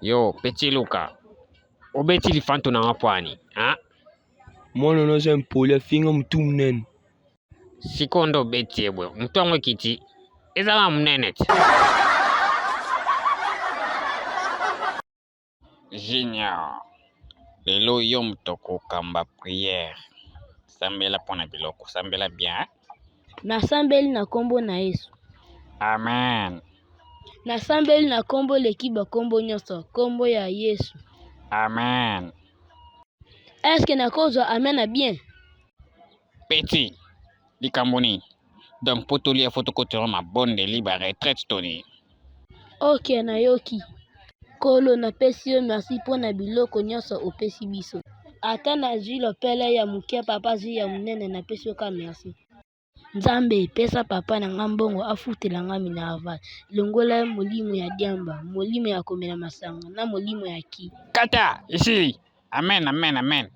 Yo, Petit Luka. Obeti lifanto na ngapwani, ha? Mwana na se mpole finga mtumnen. Sikondo beti ebwe, mtongo kiti. Ezala mnenet. Junior. Lelo yo mtoko kamba prière. Sambela pona biloko, sambela bien. Nasambeli na kombo na Yesu. Amen. Nasambeli na kombo leki ba kombo nyonso, kombo ya Yesu. Amen. Est-ce que na kozwa amen na bien? Petit, likamboni. Donc potoli ya photocopie ma bonne de libre retraite toni. Ok, na yoki. Kolo na pesi yo merci pona biloko nyonso opesi biso. Ata na zwi lopele ya muke papa zwi ya munene na pesi yo ka merci. Nzambe pesa papa na ngambongo afutela ngami na aval. Longola molimo ya diamba, molimo ya komela masanga na molimo ya ki. Kata, ici. Amen, amen, amen.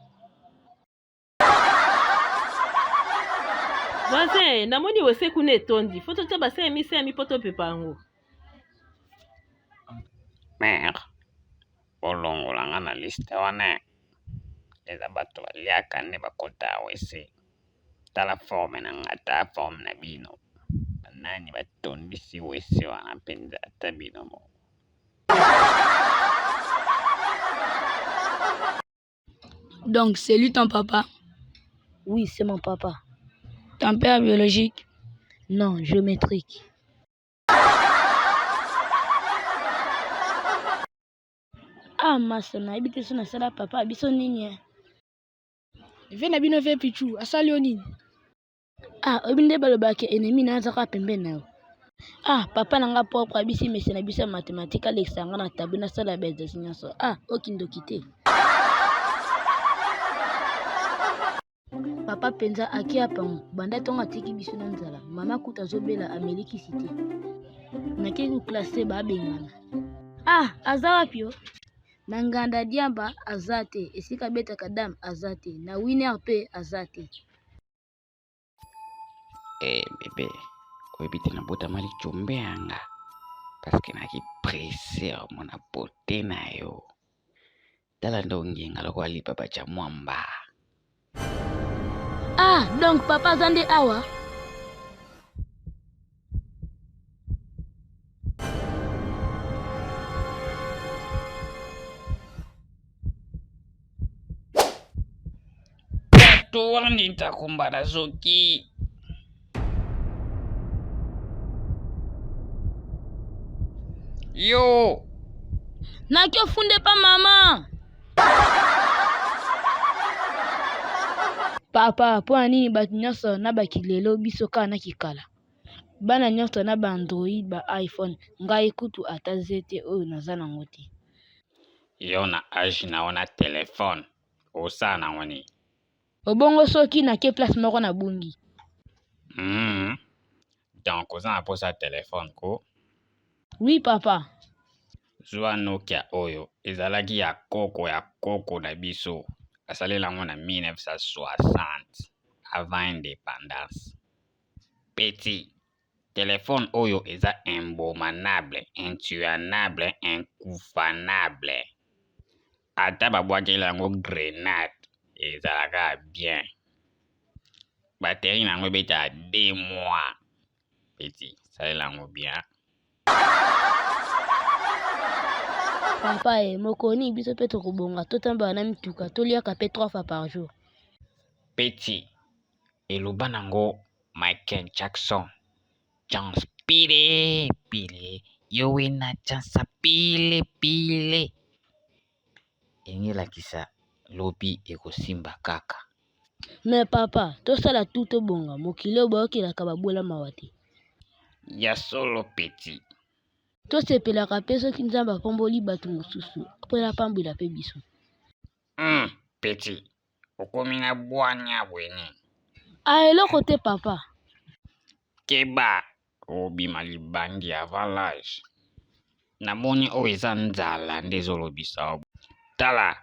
Voisin, namoni wese kuna etondi. Foto tia basa emise ya mipoto pepa yango. Mère, olongola nga na liste wana. Eza bato baliaka nde bakota wese. Tala forme na nga, ta forme na bino. Banani batondisi wese wana penza ata bino mo. Donc c'est lui ton papa? Oui, c'est mon papa. Ton père biologique? Non, géométrique. Ah, masana, habite sur la salle papa, abiso nini? Vena bino ve pichu, asali nini? Ah, obinde balobake ennemi na zaka pembeni na. Ah, papa nanga propre abisi mesi na biso mathématique alexanga na tableau na sala bête nyonso. Ah, okindo kite. Papa penza akia pango, banda tonga tiki biso na nzala. Mama kuta zobela ameliki cité. Nake ku classer ba bengana. Ah, azawa pio. Na nganda diamba azate, esika beta kadam azate, na winner pe azate. Bébé, oyebite na bota mali chombe yanga. Parce que na ki pressé mona pote na yo. Tala ndo ngenga loko ali papa cha mwamba. Ah, donc papa zande awa? To wani nitakumbana zoki. Yo! Nakyo funde pa mama. Papa, po anini batu nyonso na bakilelo biso ka na kikala. Bana nyonso na ba Android, ba iPhone, ngai kutu ata zete oyo naza nango te. Yo na age naona telefone. Osa na wani. Obongo soki na ke place moko na bungi. Donc oza na posa telefone ko? Oui papa. Zwa Nokia oyo ezalaki ya koko na biso. Asalela yango na 1960 avant indépendance. Petit, telefone oyo eza imbomanable, intuanable, inkufanable. Ata babwakela yango grenade ezalaka bien. Batterie nango ebeta 2 mois. Petit, salela yango bien. Papa mokoni biso pe tokobonga totamba na mituka toliaka pe 3 fois par jour. Petit, eloba nango Michael Jackson. Chance pile, yo wina chance pile. Engela kisa lobi ekosimba kaka. Mais papa, tosala tout tobonga mokilo boyokelaka babola mawa te. Ya solo Petit. Tosepelaka pe soki nzambe apomboli bato mosusu mpona apambwela pe biso. Petit, okomi na bwanya bweni. Eloko te papa. Keba obima libangi avant l'âge. Namoni oyo eza nzala nde ezolobisa. Tala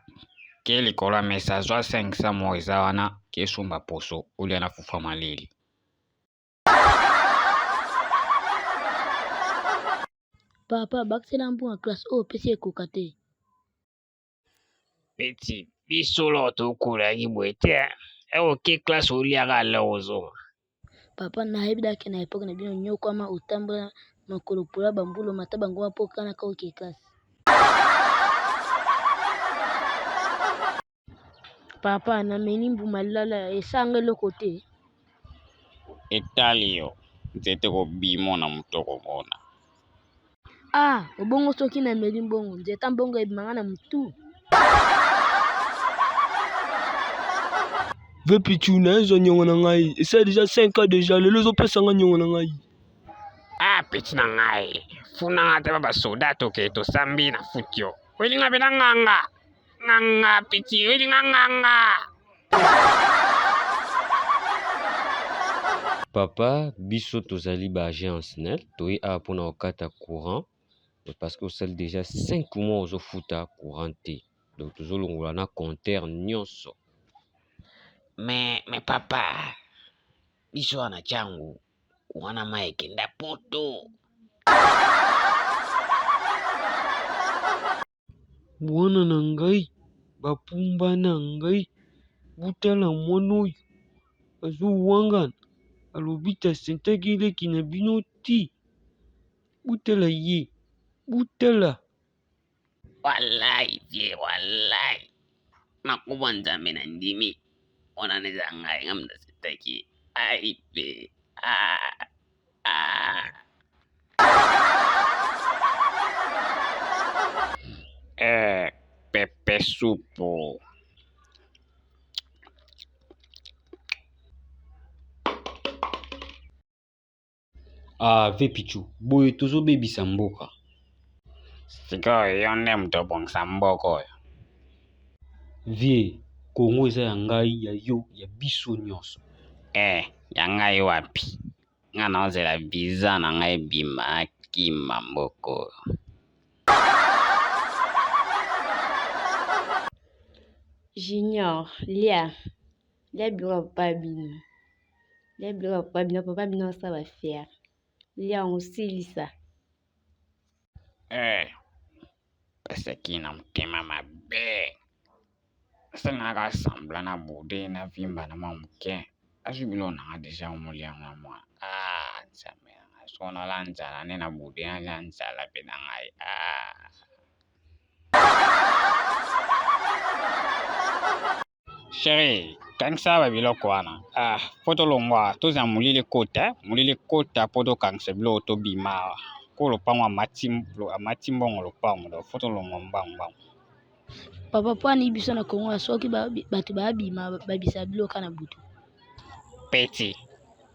ke likolo ya mesa zwa 500 mo eza wana kesumba poso olia na fufa maleli. Papa bakisela mbunga classe oyo pesi ekoka te. Peti, biso lo tokola boye te. Oke classe oliaka lozo. Papa nayebi dake na epoke na bino nyokwama otambola makolo pola bambulo mata bango mapokana ka oke classe. Papa na meni mbuma lala esanga eloko te. Etali yo nzete kobima na mutoko mona. Obongo soki na meli mbongo nzeta mbongo ebimanga na mutu. Ve pichu na ezo nyongo na ngai. Et ça déjà 5 ans déjà. Les autres personnes nyongo na ngai. Peti na ngai. Funa ngate baba soda toke to sambi na futyo. Weli ngabe na nganga. Nganga peti weli nganga. Papa, biso tozali ba agence net, toi a pona okata courant parce que c'est déjà 5 mois aux futa courant te. Donc tozolongola na compteur nyonso. Mais papa, biso ana changu kuana maike nda poto. Mwana na ngai, bapumba na ngai, butala mwana oyo, azowangana, alobita sentaki eleki na bino ti. Butala ye, butala. Wallahi je, wallahi. Nakuba nzambe na ndimi. Ona neza ngai ngamda sitaki. Aipe. Pepe supu. Ve pichu, boye tozobebisa mboka. Sikoyo yo nde mutu obongisa mboka oyo. Vie, Kongo eza ya ngai, ya yo, ya biso nyonso. Ya ngai wapi? Nga naozela visa na ngai bima akima mboka oyo. Junior, Lia biloko papa bino. Lia biloko papa bino, papa bino osala fier. Lia osilisa. Peseki na mutema mabe. Nanga sambla na bude na vimba na mamuke. Azubilo nanga deja umulia na mwa. Nzame nanga. Sona la nzala ne na bude na nzala pe na ngai. Chérie, kangisa ba biloko wana. Poto longwa toza mulile kota poto kangisa bilo to bima. Ko lopango amatimbongo lopango do foto longwa mbang. Papa pani biso na Kongo soki bato babima babisa biloko na butu. Peti,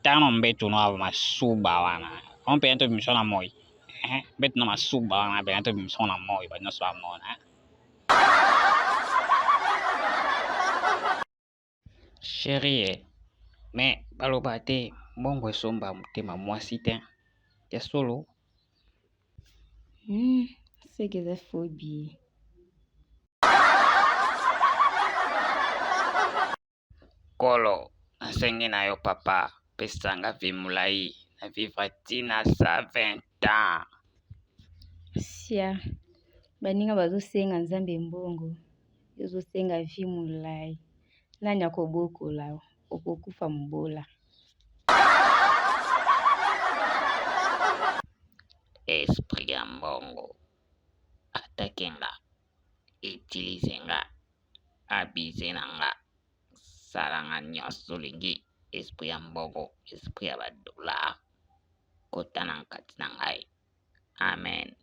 tano mbetu no masuba wana. Ompe ento bimsona moi. Betu no masuba wana be ento bimsona moi ba noso amona. Chérie, mais baloba te mbongo esomba mutema mwasi te. Ya solo. C'est que c'est phobie. Kolo, nasengi na yo papa, pesanga vimulai, na vivre tina sa 20 ans. Sia, baninga bazosenga nzambe mbongo, yozosenga vi mulai. Nani akobokola, okokufa mbola. Esprit ya mbongo, atakenga, utilisenga, abizenanga. Salanga nyonso lingi esprit ya mbongo, esprit ya badola. Kota na nkati na ngai. Amen.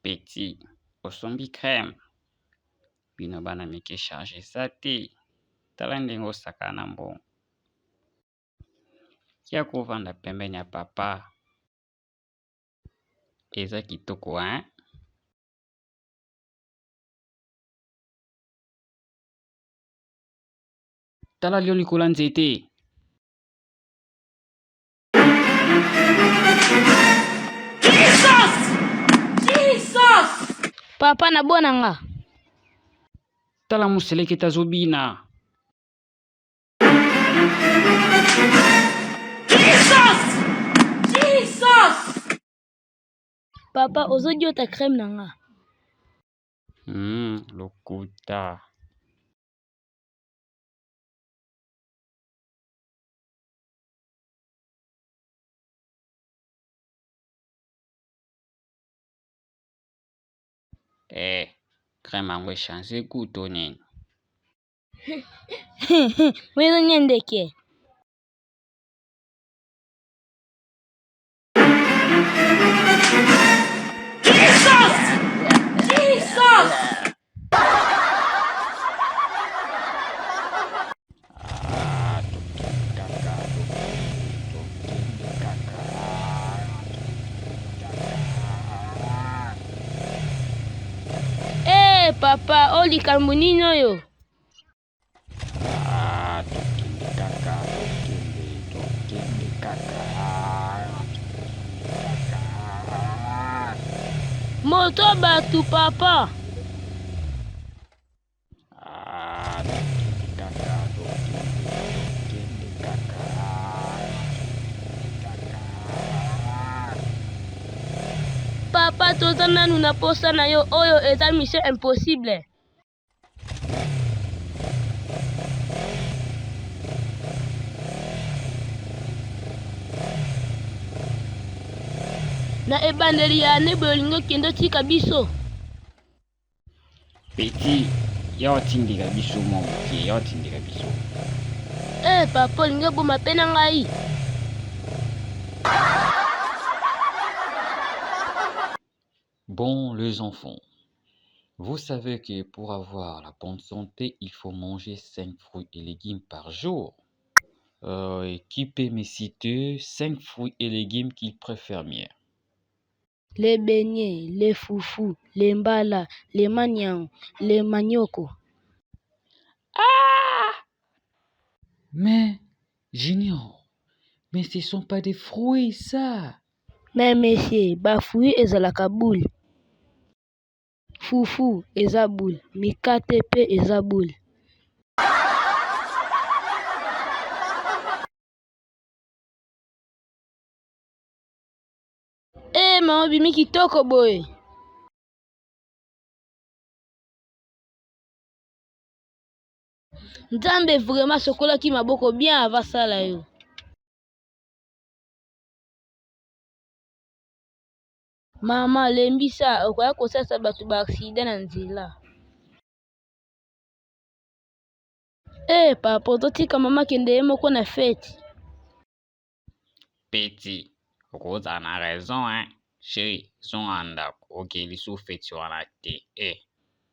Petit, osombi crème. Bino bana mike charge sa te. Tala ndenge osakana mbongo. Kia kovanda pembeni ya papa. Eza kitoko, Tala lio likola nzete. Jesus! Papa na bona nga. Tala museleke tazobina. Papa, ozodiota crème na nga. Lokuta. Crème yango echange kuto nini? Wewe nyendeke. Papa, oli likambo nini oyo? Tokende kaka. Moto batu papa. Tokende kaka. Papa, toza nanu na posa na yo oyo eza mission impossible. Na ebandeli ya ne bolingo kendo tika biso. Petit, yo tindika biso moke, yo tindika biso. Papa, olingo boma pe na ngai. Bon, les enfants, vous savez que pour avoir la bonne santé, il faut manger 5 fruits et légumes par jour. Qui peut me citer 5 fruits et légumes qu'il préfère mieux? Les beignets, les foufous, les mbala, les maniang, les manioko. Mais, Junior, mais ce ne sont pas des fruits, ça. Mais monsieur, ba fruits ezalaka boule. Fufu eza boule, mikate pe eza boule. Mama bimi kitoko boye. Nzambe vraiment sokolaki maboko bien avasala yo. Mama lembisa okoya kosalisa bato ba accident na nzela. Papa ototika mama kende ye moko na fete. Petit, okoza na raison, hein? Chérie, zonga ndako, ok, lisu feti wana te.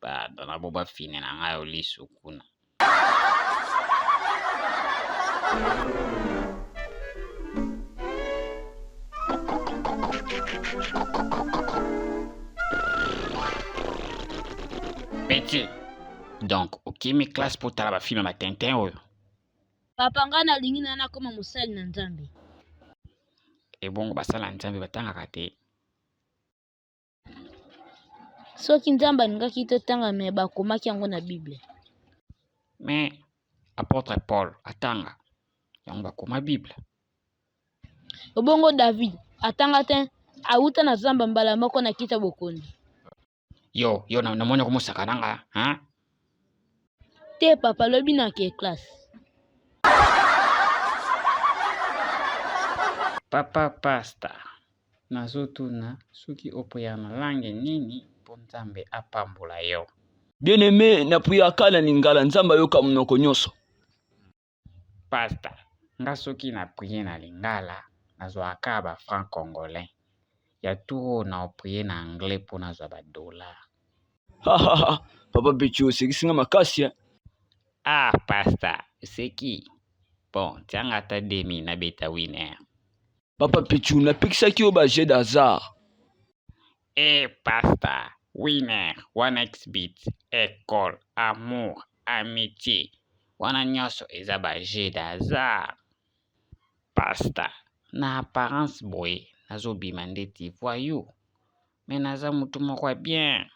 Pardon, na boba fine na ngai lisu kuna. Petit, donc, ok, mes classes pour tala ba film ma Tintin oyo. Papa nga nalingi na nakoma mosali na Nzambe. Ebongo basala Nzambe batangaka te. Soki Nzambe alingaki totanga me bakomaki yango na Bible. Mais apôtre Paul atanga yango bakoma Bible. Obongo David atanga te auta na zamba mbala moko na kita bokondi. Yo namoni komosaka nanga, hein? Te papa lobi na ke classe. Papa pasta nazotuna soki opoya na langue nini mpo Nzambe apambola yo. Bien-aimé, napuya kala lingala Nzamba yoka munoko nyonso. Pasta, nga soki na priye na lingala nazwaka ba franc congolais. Ya turo na priye na anglais mpo nazwa ba dollar. Papa Bechi osekisinga makasi. Pasta, seki. Bon, tianga ata demi na beta winner. Papa Bechi napekisaki yo ba jeu d'hasard. Pasta, winner, 1xBet, école, amour, amitié. Wana nyonso eza ba jeu d'hasard. Pasta, na apparence boye nazobima ndeti voyou. Mais naza mutu moko bien.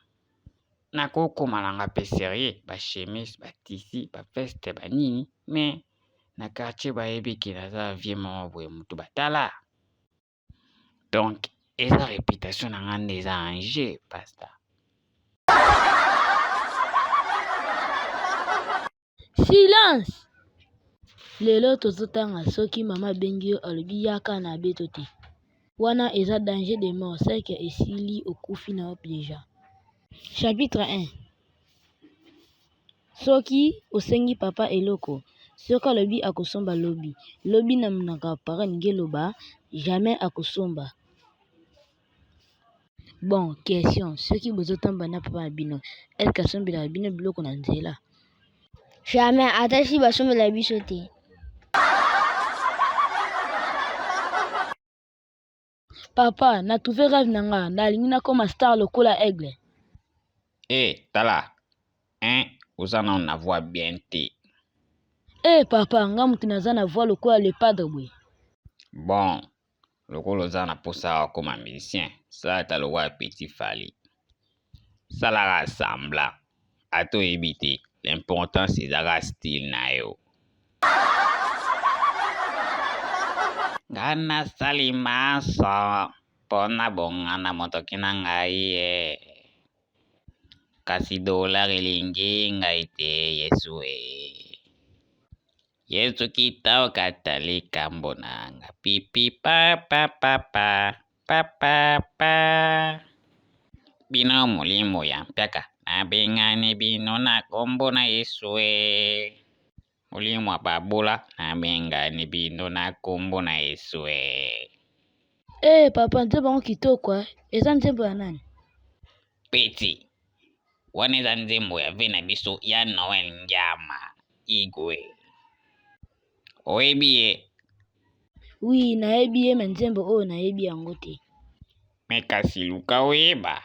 Nakokoma nanga pe sérieux, ba chemise, ba tisi, ba veste, ba nini. Mais na quartier bayebi ke naza vie mama boye mutu batala. Donc, eza réputation na nga nde eza en jeu, pasteur. Silence! Lelo tozotanga soki mama abengi yo alobi yaka na beto te. Wana eza danger de mort, seke esili okufi na yo deja. Chapitre 1. Soki osengi papa eloko, soki alobi akosomba lobi. Lobi na monoko ya parole ngeloba jamais akosomba. Bon, question. Soki bozotamba na papa na bino, est-ce que asombelaka bino biloko na nzela? Jamais, ata si basombela biso te. Papa, na trouvé rêve na nga, nalingi nakoma star lokola aigle. Tala, oza na na voix bien te. Papa, nga mutu naza na voix lokola le padre boye. Bon, lokola oza na posa akoma musicien, sala ta lokola Petit Fally. Salaka semblant, ata oyebi te, l'important ezaka style na yo. Nga nasali maso mpona bongana motoki na ngai kasi dolar elingi ngai te Yesu Yesu kitoko atali kambo nanga pipi papa bino molimo ya mpyaka nabengani bino na kombo na Yesu molimo ya babola nabengani bino na kombo na Yesu Papa, nzembo yango kitoko eza nzembo ya nani? Peti, wana eza nzembo ya ve na biso ya Noel Njama Igwe. Oyebi ye? Oui, nayebi ye, me nzembo oyo nayebi yango te. Me kasi luka oyeba.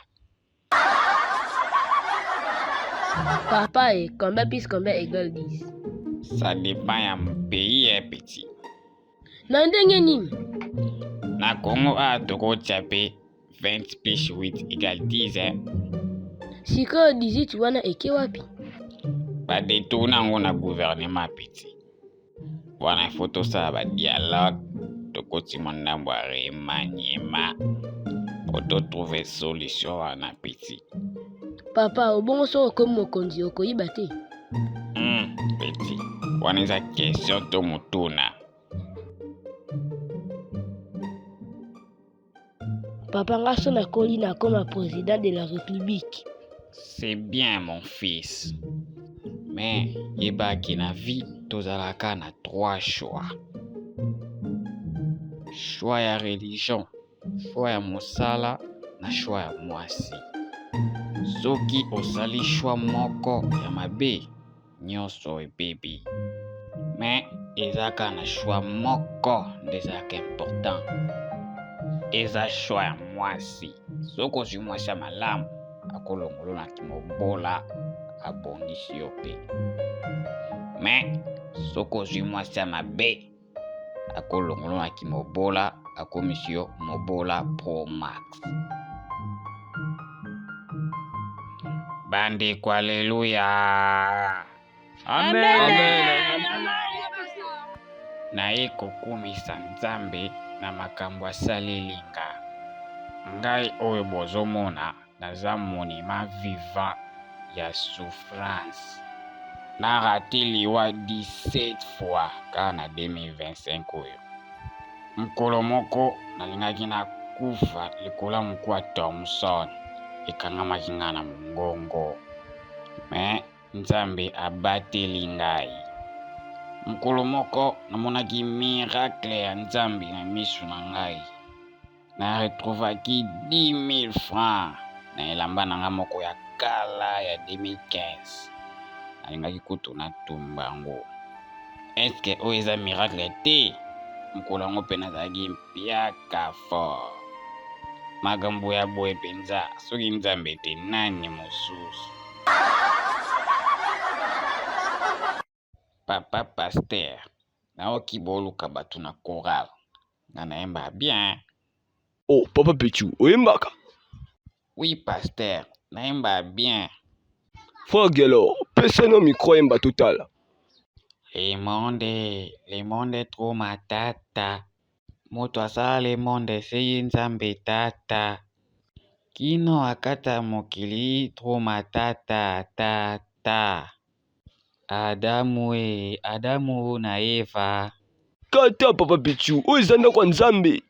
Papa, combien plus combien égale 10? Ça dépend ya pays petit. Na ndenge nini? Na Congo tokotia pe 20 plus 8 égale 10 Sikoyo 18 wana eke wapi? badetourne yango na gouvernement petit. Wana ifo tosala badialogue tokotima ndambo ya remaniema po totrouve solution wana petit. Papa, obongo soko okomi mokonzi okoyiba te? Petit, wana eza question to motuna. Papa, nga so nakoli nakoma président de la République. C'est bien mon fils. Mais yebaki na vie tozalaka na 3 choix. Choix ya religion, choix ya mosala na choix ya mwasi. Soki osali choix moko ya mabe, nyonso ebebi. Mais ezaka na choix moko nde ezalaka important. Eza choix ya mwasi. Soki ozwi mwasi ya malamu, akolongolo na kimobola abongisi yo pe. Mais soki ozwi mwasi ya mabe, akolongolo na kimobola akomisi yo mobola pro max. Bandeko, aleluya. Amen. Naye kokumisa Nzambe na makambo asaleli nga. Ngai oyo bozomona naza monument vivant ya souffrance. Narate liwa 17 fois kaka na 2025 oyo. Mokolo moko nalingaki nakufa likola moku ya Thomson ekangamaki nga na mongongo. Me Nzambe abateli ngai. Mokolo moko namonaki miracle ya Nzambe na miso na ngai. Na retrouvaki 10 000 francs na elamba na nga moko ya kala ya 2015. Nalingaki kutu natumba yango. Eske oyo eza miracle te? Mokolo yango mpe nazalaki mpiaka fort. Makambo ya boye mpenza, soki Nzambe te nani mosusu? Papa Pasteur, naoki boluka bato na chorale. Nga nayemba bien. Oh, Papa Pechu, oyembaka? Oui, Pasteur, nayemba bien. Frère Gelo, pesa no micro yemba total. Le monde est trop matata. moto asala le monde eseye nzambe tata kino akata mokili tro matata tata. Adamu na Eva. Kata papa Pichu, oyo eza ndako ya Nzambe.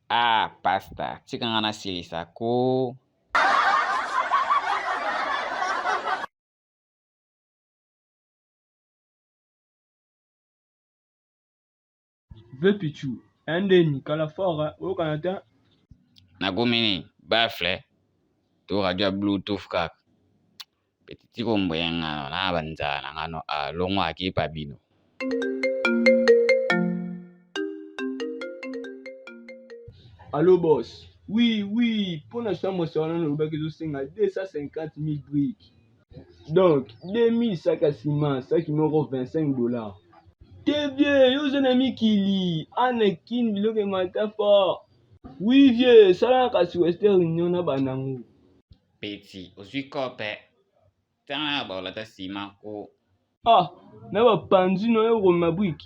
Ah, pasta, tika nga nasilisa ko. Ve Pichu, endeni kala fora, oyo kanata. Nagomini, bafle, to radio Bluetooth kaka. Petit kombwe ngano na banzana ngano longo akipa bino. Allo boss. Oui, pour l'instant, mon salon le bac est 250 000 briques. Donc, 2000 sacs à ciment, ça qui me rend $25. T'es vieux, yo un ami qui lit. Anakin, bilo que mata fort. Oui, vieux, ça là, quand tu restes réunion na banango. Petit, osui kope. Tana ba olata sima ko. Ah, na ba panzi no yo ma brique.